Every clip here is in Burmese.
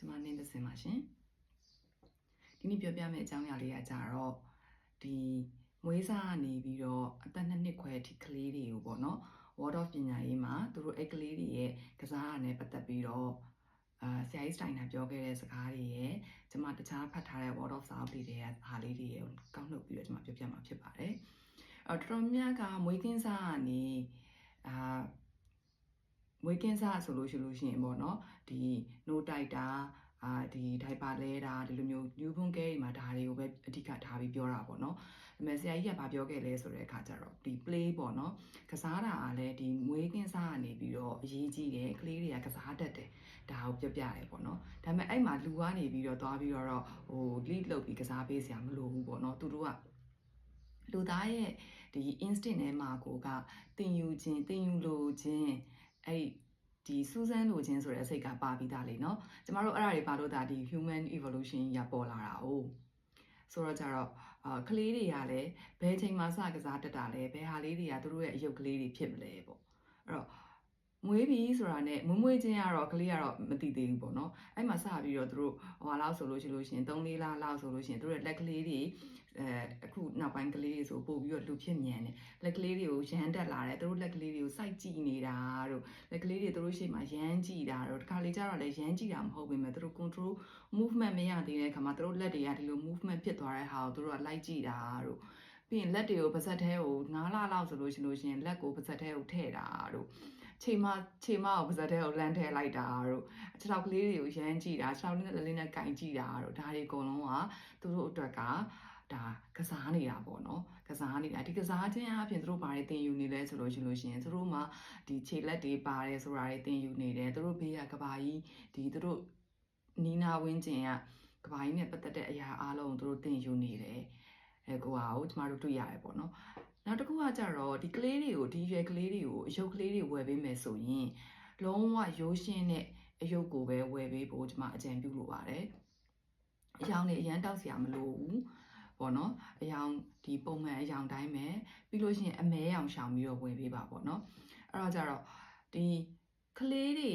ကျမနင်းသစင်ပါရှင်ဒီနေ့ပြောပြမယ့်အကြောင်းအရာလေးကကြတော့ဒီမွေးစားကနေပြီးတော့အသက်2နှစ်ခွဲအထိကလေးတွေကိုပေါ့နော် Word of ပညာရေးမှာသူတို့အဲ့ကလေးတွေရဲ့ကစားရနဲ့ပတ်သက်ပြီးတော့ဆရာကြီးစတိုင်နာပြောခဲ့တဲ့စကားတွေရဲ့ကျမတခြားဖတ်ထားတဲ့ Word of စာအုပ်တွေရဲ့ဟာလေးတွေရဲ့ကောက်နှုတ်ပြီးတော့ကျမပြောပြမှာဖြစ်ပါတယ်တော်တော်များကမွေးကင်းစားကနေမွေးကင်းစားဆိုလို့ရှိရင်ပေါ့နော်ဒီနိုးတိုက်တာဒီဒိုင်ပါလဲတာဒီလိုမျိုး new born care တွေမှာဒါတွေကိုပဲအဓိကထားပြီးပြောတာပေါ့နော်ဒါပေမဲ့ဆရာကြီးကဘာပြောခဲ့လဲဆိုတဲ့အခါကျတော့ဒီ play ပေါ့နော်ကစားတာကလည်းဒီမွေးကင်းစားကနေပြီးတော့အရေးကြီးတယ်ကလေးတွေကကစားတတ်တယ်ဒါကိုပြောပြတယ်ပေါ့နော်ဒါပေမဲ့အဲ့မှာလူကနေပြီးတော့သွားပြီးတော့lead လုပ်ပြီးကစားပေးစရာမလိုဘူးပေါ့နော်သူတို့ကလူသားရဲ့ဒီ instinct ထဲမှာကိုကတင်ယူလိုခြင်းအဲ့ဒီစူးစမ်းလိုခြင်းဆိုတဲ့အစိတ်ကပါပြီးသားလေနော်ကျမတို့အဲ့ဒါတွေပါလို့ဒါဒီ human evolution ရပေါ်လာတာ哦ဆိုတော့ကြတော့ကလေးတွေကလည်းဘယ်ချိန်မှစကစားတတ်တာလဲဘယ်ဟာလေးတွေကသူတို့ရဲ့အယုတ်ကလေးတွေဖြစ်မလဲပေါ့အဲ့တော့မွေးပြီးဆိုတာနဲ့မွေးချင်းကတော့ကလေးကတော့မသိသေးဘူးပေါ့နော်အဲ့မှာစပြီးတော့သူတို့ဟိုလောက်ဆိုလို့ရှိရင်3-4 လလောက်ဆိုလို့ရှိရင်သူတို့ရဲ့လက်ကလေးတွေအခုနောက်ပိုင်းကလေးတွေဆိုပို့ပြီးတော့လူဖြစ်မြန်တယ်လက်ကလေးတွေကိုရမ်းတက်လာတယ်သူတို့လက်ကလေးတွေကိုစိုက်ကြည့်နေတာတို့လက်ကလေးတွေသူတို့ရှေ့မှာရမ်းကြည့်တာတို့တစ်ခါလေကျတော့လည်းရမ်းကြည့်တာမဟုတ်ပေမဲ့သူတို့ control movement မရသေးတဲ့အခါမှာသူတို့လက်တွေကဒီလို movement ဖြစ်သွားတဲ့ဟာကိုသူတို့ကလိုက်ကြည့်တာတို့ပြီးရင်လက်တွေကိုပါးစပ်ထဲကို9 လလောက်ဆိုလို့ရှိရင်လက်ကိုပါးစပ်ထဲကိုထည့်တာတို့ချိန်မကိုပါးစပ်ထဲကိုလမ်းထည့်လိုက်တာတို့ခြေထောက်ကလေးတွေကိုရမ်းကြည့်တာခြေထောက်လေးနဲ့ကင်ကြည့်တာတို့ဒါတွေအကုန်လုံးကသူတို့အတွက်ကဒါကစားနေတာပေါ့နော်ကစားနေတာဒီကစားခြင်းအပြင်သူတို့ဘာတွေသင်ယူနေလဲဆိုလို့ရှိရင်သူတို့မှာဒီခြေလက်တွေပါတယ်ဆိုတာတွေသင်ယူနေတယ်သူတို့ဘေးကကဘာကြီးဒီသူတို့နီးနာဝင်းကျင်ကကဘာကြီးနဲ့ပတ်သက်တဲ့အရာအလုံးသူတို့သင်ယူနေတယ်ကိုဟာကိုကျမတို့တွေ့ရတယ်ပေါ့နော်နောက်တစ်ခုကကြတော့ဒီကလေးတွေကိုဒီရွယ်ကလေးတွေကိုအယုတ်ကလေးတွေဝယ်ပေးမယ်ဆိုရင်လုံးဝရိုးရှင်းတဲ့အယုတ်ကိုပဲဝယ်ပေးဖို့ကျမအကြံပြုလိုပါတယ်အယောင်တွေအရန်တောက်စရာမလိုဘူးပေါ့နော်အယောင်ဒီပုံမှန်အယောင်တိုင်းပဲပြီးလို့ရှိရင်အမဲရောင်ရှောင်ပြီးတော့ဝယ်ပေးပါပေါ့နော်အဲ့တော့ကြတော့ဒီကလေးတွေ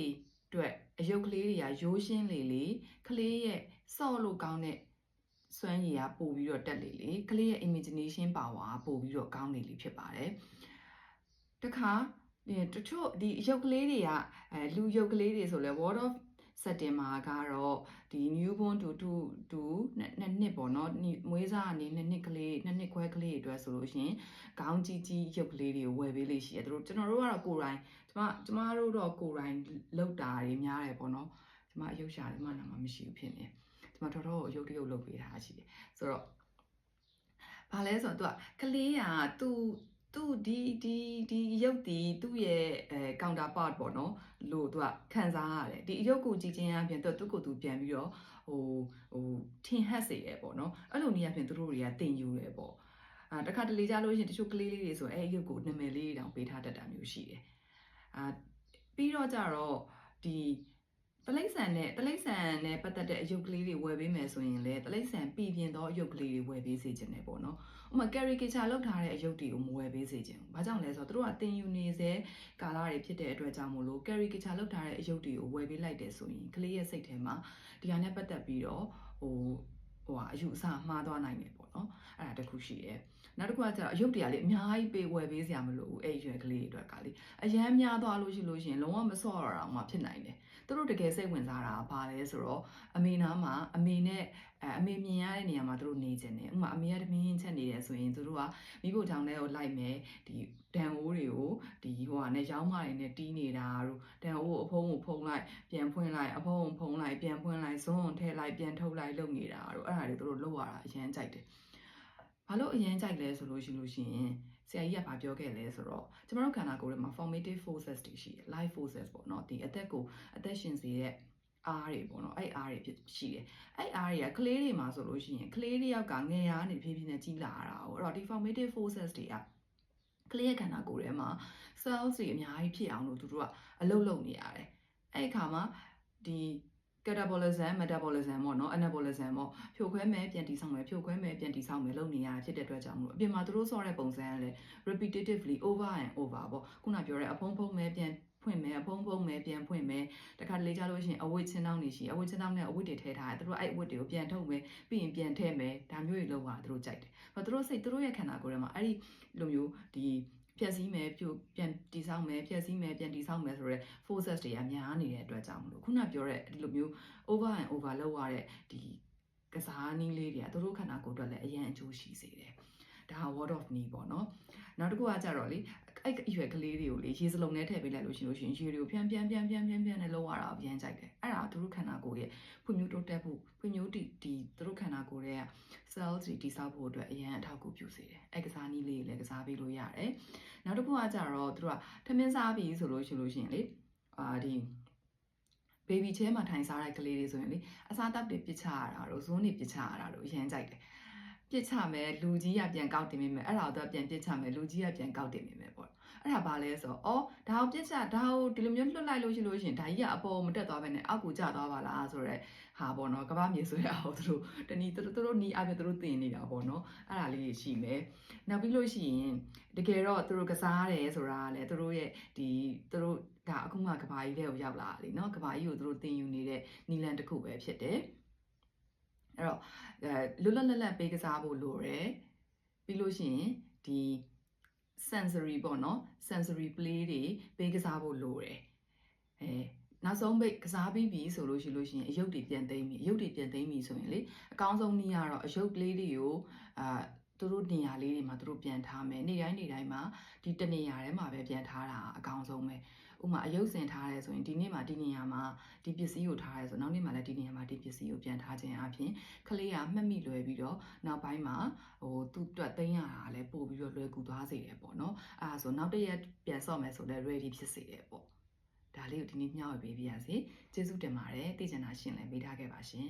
အတွက်အယုတ်ကလေးတွေကရိုးရှင်းလေကလေးရဲ့စော့လို့ကောင်းတဲ့စွမ်းရည်ကပို့ပြီးတော့တက်လေကလေးရဲ့ imagination power ကပို့ပြီးတော့ကောင်းလေဖြစ်ပါတယ်တခါတချို့ဒီအယုတ်ကလေးတွေကလူယုတ်ကလေးတွေဆိုလဲ word of စက်တင်မှာကတော့ဒီ newborn to 2 နှစ်ပေါ့နော်မွေးစားအနေ2 နှစ်ကလေး2 နှစ်ခွဲကလေးတွေအတွက်ဆိုလို့ရှိရင်ခေါင်းကြီးရုပ်ကလေးတွေကိုဝယ်ပေးလေးရှိတယ်ကျွန်တော်တို့ကတော့ကိုယ်တိုင်ကျမတို့တော့ကိုယ်တိုင်လောက်တာတွေများတယ်ပေါ့နော်ကျမအယုတ်ရှာတယ်မှနာမမရှိဘူးဖြစ်နေကျမတော်တော်အယုတ်တရုပ်လုပ်ပေးထားရှိတယ်ဆိုတော့ဘာလဲဆိုတော့ကလေးကသူဒီရုပ်ဒီသူ့ရဲ့counterpart ပေါ့နော်လို့သူကခံစားရတယ်ဒီအရုပ်ကိုကြည့်ချင်းအပြင်သူကိုယ်သူပြန်ပြီးတော့ဟိုထင်ဟပ်စေတယ်ပေါ့နော်အဲ့လိုနည်းအပြင်သူတို့တွေကတင်ယူတယ်ပေါ့တခါတလေကြလို့ရှိရင်တချို့ကလေးလေးတွေဆိုအဲ့အရုပ်ကိုနာမည်လေးတောင်ပေးထားတတ်တာမျိုးရှိတယ်ပြီးတော့ကြတော့ဒီတလိษံနဲ့ပတ်သက်တဲ့အယုတ်ကလေးတွေဝယ်ပေးမယ်ဆိုရင်လည်းတလိษံပြည်ပြင်းသောအယုတ်ကလေးတွေဝယ်ပေးစေချင်တယ်ပေါ့နော်ဥပမာ caricature လောက်ထားတဲ့အယုတ်တွေကိုမဝယ်ပေးစေချင်ဘူးဘာကြောင့်လဲဆိုတော့သူတို့ကတင်ယူနေစေကာလတွေဖြစ်တဲ့အတွက်ကြောင့်မို့လို့ caricature လောက်ထားတဲ့အယုတ်တွေကိုဝယ်ပေးလိုက်တယ်ဆိုရင်ကလေးရဲ့စိတ်ထဲမှာဒီဟာနဲ့ပတ်သက်ပြီးတော့အယူအဆမှားသွားနိုင်တယ်ပေါ့နော်အဲ့ဒါတခုရှိတယ်နောက်တစ်ခုကကျတော့အယုတ်တွေကလေအများကြီးပေးဝယ်ပေးစရာမလိုဘူးအဲ့ရွယ်ကလေးတွေအတွက်ကလေအရန်များသွားလို့ရှိရင်လုံးဝမစော့ရအောင်မှဖြစ်နိုင်တယ်သူတို့တကယ်စိတ်ဝင်စားတာဘာလဲဆိုတော့အမေနားမှာအမေနဲ့အမေမြင်ရတဲ့နေရာမှာသူတို့နေကြတယ်ဥပမာအမေကတမင်းချက်နေတယ်ဆိုရင်သူတို့ကမိဖို့ချောင်းထဲကိုလိုက်မယ်ဒီဒန်အိုးတွေကိုဒီဟိုဟာနဲ့ရောင်းမတွေနဲ့တီးနေတာတို့ဒန်အိုးကိုအဖုံးကိုဖုံးလိုက်ပြန်ဖွင့်လိုက်အဖုံးကိုဖုံးလိုက်ပြန်ဖွင့်လိုက်ဇွန်းထည့်လိုက်ပြန်ထုတ်လိုက်လုပ်နေတာတို့အဲ့ဒါတွေသူတို့လုပ်ရတာအရန်ကြိုက်တယ်ဘာလို့အရန်ကြိုက်လဲဆိုလို့ရှိရင်ဆရာကြီးကပြောခဲ့လဲဆိုတော့ကျမတို့ခန္ဓာကိုယ်ထဲမှာ formative forces တွေရှိတယ် life forces ပေါ့နော်ဒီအသက်ရှင်စေတဲ့အားတွေပေါ့နော်အဲ့အားတွေရှိတယ်အဲ့အားတွေကကလေးတွေမှာဆိုလို့ရှိရင်ကလေးတစ်ယောက်ကငယ်ရာနေဖြည်းဖြည်းနဲ့ကြီးလာတာ哦အဲ့တော့ဒီ formative forces တွေကကလေးရဲ့ခန္ဓာကိုယ်ထဲမှာ cells တွေအများကြီးဖြစ်အောင်လို့သူတို့ကအလုပ်လုပ်နေရတယ်အဲ့အခါမှာဒီ catabolism metabolism ပေါ့နော် anabolism ပေါ့ဖြိုခွဲမယ်ပြန်တည်ဆောက်မယ်ဖြိုခွဲမယ်ပြန်တည်ဆောက်မယ်လုပ်နေရတာဖြစ်တဲ့အတွက်ကြောင့်မလို့အပြင်မှာသူတို့ဆော့တဲ့ပုံစံကလည်း repetitively over and over ပေါ့ခုနပြောတဲ့အဖုံးမယ်ပြန် ဖွင့်မယ်ဖုံးမယ်ပြန်ဖွင့်မယ်တခါတလေကြလို့ရှိရင်အဝတ်ချင်းတောင်းနေရှိအဝတ်ချင်းတောင်းနဲ့အဝတ်တွေထည့်ထားတယ်သူတို့အဲ့အဝတ်တွေကိုပြန်ထုတ်မယ်ပြီးရင်ပြန်ထည့်မယ်ဒါမျိုးတွေလုပ်တာသူတို့ကြိုက်တယ်ဘာသူတို့စိတ်သူတို့ရဲ့ခန္ဓာကိုယ်ထဲမှာအဲ့ဒီလိုမျိုးဒီဖြည့်ဆည်းမယ်ပြန်တည်ဆောက်မယ်ဖြည့်ဆည်းမယ်ပြန်တည်ဆောက်မယ်ဆိုတော့ forces တွေကများနေတဲ့အတွက်ကြောင့်မလို့ခုနပြောတဲ့ဒီလိုမျိုး over and over လောက်ရတဲ့ဒီကစားနည်းလေးတွေကသူတို့ခန္ဓာကိုယ်အတွက်လည်းအရင်အကျိုးရှိစေတယ်ဒါ word of knee ပေါ့နော်နောက်တစ်ခုကကြတော့လေအဲ့အရွယ်ကလေးတွေကိုလေရေစလုံးနဲ့ထည့်ပေးလိုက်လို့ရှိရင်ရေတွေကိုပြန်နဲ့လုံးရတာပြန်ကြိုက်တယ်အဲ့ဒါသူတို့ခန္ဓာကိုယ်ရဲ့ဖွံ့ဖြိုးတိုးတက်ဖို့ဖွံ့ဖြိုးဒီသူတို့ခန္ဓာကိုယ်ရဲ့ cells တွေတည်ဆောက်ဖို့အတွက်အရင်အထောက်အကူပြုစေတယ်အဲ့ကစားနည်းလေးတွေလည်းကစားပေးလို့ရတယ်နောက်တစ်ခုကကြတော့သူတို့ကထမင်းစားပြီးဆိုလို့ရှိရင်လေဒီ baby chair မှာထိုင်စားတဲ့ကလေးတွေဆိုရင်လေအစားတောက်တွေပစ်ချရတာတို့ဇွန်းတွေပစ်ချရတာတို့အရင်ကြိုက်တယ်ပစ်ချမယ်လူကြီးကပြန်ကောက်တင်မိမယ်အဲ့ဒါတော့ပြန်ပစ်ချမယ်လူကြီးကပြန်ကောက်တင်မိမယ်ပေါ့အဲ့ဒါဘာလဲဆိုတော့ဒါကိုပစ်ချဒါကိုဒီလိုမျိုးလွတ်လိုက်လို့ရှိလို့ရှင်ဒါကြီးကအပေါ်မတက်သွားဘဲနဲ့အောက်ကိုကျသွားပါလားဆိုတော့ဟာပေါ့နော်ကမ္ဘာမြေဆွဲအောင်သူတို့တနည်းသူတို့နီးအပြသူတို့တင်နေတာပေါ့နော်အဲ့ဒါလေးရှိမယ်နောက်ပြီးလို့ရှိရင်တကယ်တော့သူတို့ကစားတယ်ဆိုတာကလည်းသူတို့ရဲ့ဒီသူတို့ဒါအခုမှကဘာကြီးတဲ့ကိုရောက်လာတယ်နော်ကဘာကြီးကိုသူတို့တင်ယူနေတဲ့နီလန်တစ်ခုပဲဖြစ်တယ်အဲ့တော့လွတ်လပ်ပေးကစားဖို့လိုတယ်ပြီးလို့ရှိရင်ဒီ sensory ပေါ့နော် sensory play တွေပေးကစားဖို့လိုတယ်နောက်ဆုံးပိတ်ကစားပြီးပြီဆိုလို့ရှိရင်အယုတ်တွေပြန်သိမ်းပြီဆိုရင်လေအကောင်းဆုံးနည်းကတော့အယုတ်ကလေးတွေကိုသူတို့နေရာလေးတွေမှာသူတို့ပြန်ထားမယ်နေ့တိုင်းမှာဒီတနေရာထဲမှာပဲပြန်ထားတာအကောင်းဆုံးပဲဥပမာအယုတ်စင်ထားရဲဆိုရင်ဒီနေ့မှာဒီနေရာမှာဒီပစ္စည်းကိုထားရဲဆိုနောက်နေ့မှာလည်းဒီနေရာမှာဒီပစ္စည်းကိုပြန်ထားခြင်းအပြင်ကလေးကမှတ်မိလွယ်ပြီးတော့နောက်ပိုင်းမှာသူ့အတွက်သိမ်းရတာလည်းပို့ပြီးတော့လွယ်ကူသွားစေတယ်ပေါ့နော်အဲ့ဒါဆိုနောက်တစ်ရက်ပြန်ဆော့မယ်ဆိုလည်း ready ဖြစ်စေတယ်ပေါ့ဒါလေးကိုဒီနေ့မျှဝေပေးပါရစေကျေးဇူးတင်ပါတယ်သိချင်တာရှင်လည်းမေးထားခဲ့ပါရှင်